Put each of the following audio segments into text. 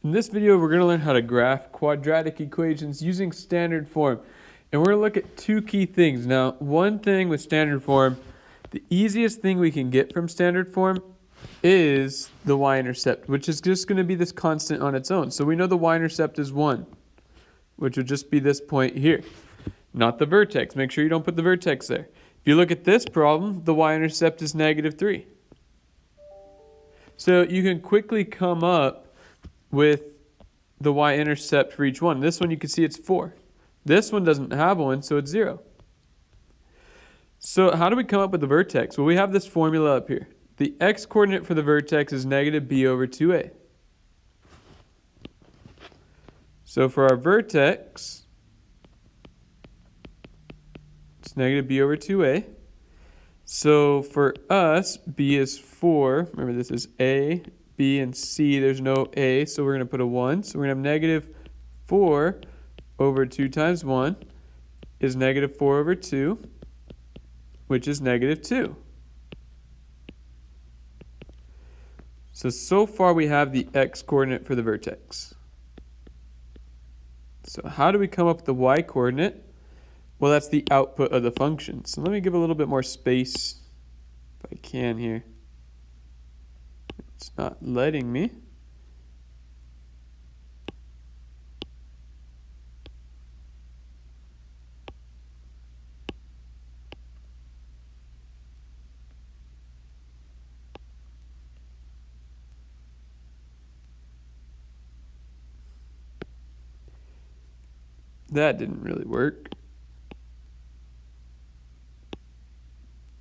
In this video, we're going to learn how to graph quadratic equations using standard form. And we're going to look at two key things. Now, one thing with standard form, the easiest thing we can get from standard form is the y-intercept, which is just going to be this constant on its own. So we know the y-intercept is 1, which would just be this point here, not the vertex. Make sure you don't put the vertex there. If you look at this problem, the y-intercept is -3. So you can quickly come up with the y-intercept for each one. This one you can see it's 4. This one doesn't have one, so it's 0. So how do we come up with the vertex? Well, we have this formula up here. The x-coordinate for the vertex is -b/2a. So for our vertex, it's -b/2a. So for us, b is 4. Remember, this is a, b, and c. There's no a, so we're going to put a 1. So we're going to have -4 over 2 times 1 is -4 over 2, which is -2. So far we have the x-coordinate for the vertex. So how do we come up with the y-coordinate? Well, that's the output of the function. So let me give a little bit more space if I can here. It's not letting me. That didn't really work.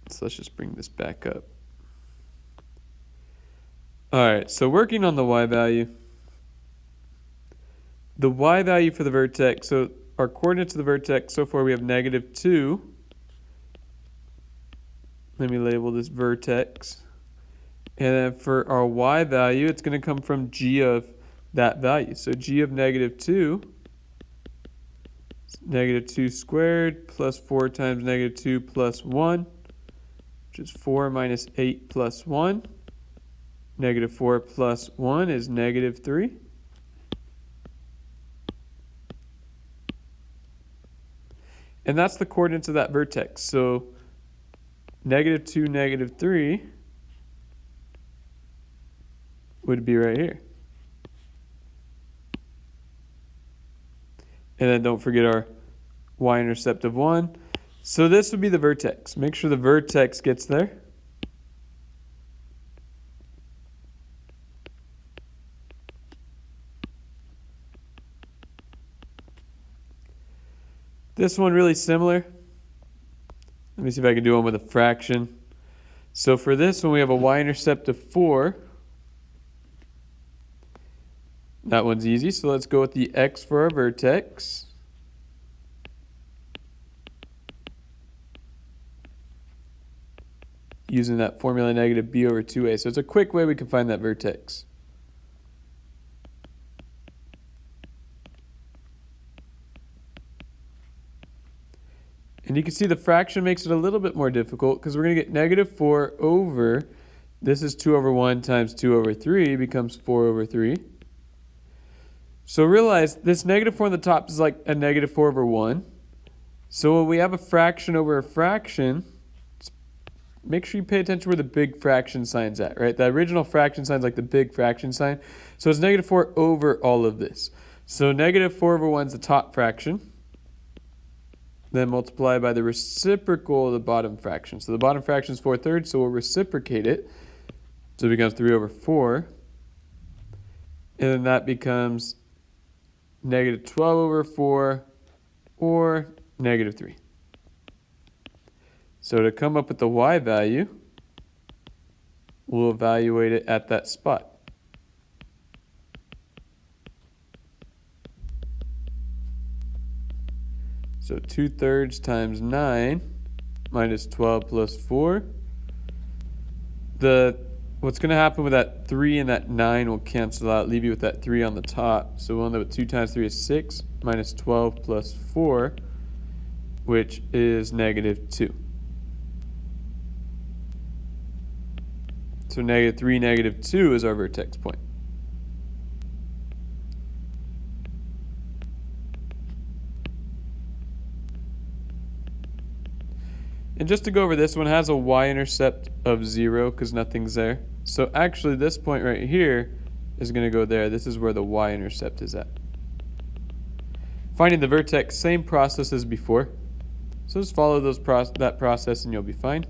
So let's just bring this back up. Alright, so working on the y value. The y value for the vertex, so our coordinates of the vertex, so far we have -2. Let me label this vertex. And then for our y value, it's going to come from g of that value. So g of -2 is -2 squared plus 4 times -2 plus 1, which is 4 minus 8 plus 1. -4 plus 1 is -3. And that's the coordinates of that vertex. So -2, -3 would be right here. And then don't forget our y-intercept of 1. So this would be the vertex. Make sure the vertex gets there. This one really similar. Let me see if I can do one with a fraction. So for this one, we have a y-intercept of 4. That one's easy, so let's go with the x for our vertex. Using that formula -b/2a. So it's a quick way we can find that vertex. And you can see the fraction makes it a little bit more difficult because we're going to get -4 over, this is 2 over 1 times 2 over 3 becomes 4 over 3. So realize this -4 on the top is like a -4 over 1. So when we have a fraction over a fraction, make sure you pay attention where the big fraction sign's at, right? The original fraction sign's like the big fraction sign. So it's -4 over all of this. So -4 over 1 is the top fraction. Then multiply by the reciprocal of the bottom fraction. So the bottom fraction is 4/3, so we'll reciprocate it. So it becomes 3 over 4. And then that becomes -12 over 4 or -3. So to come up with the y value, we'll evaluate it at that spot. So 2/3 times 9 minus 12 plus 4. What's going to happen with that 3 and that 9 will cancel out, leave you with that 3 on the top. So we'll end up with 2 times 3 is 6 minus 12 plus 4, which is -2. So -3, -2 is our vertex point. And just to go over this one, has a y-intercept of 0 because nothing's there. So actually this point right here is going to go there. This is where the y-intercept is at. Finding the vertex, same process as before. So just follow that process and you'll be fine.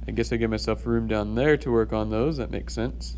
I guess I give myself room down there to work on those. That makes sense.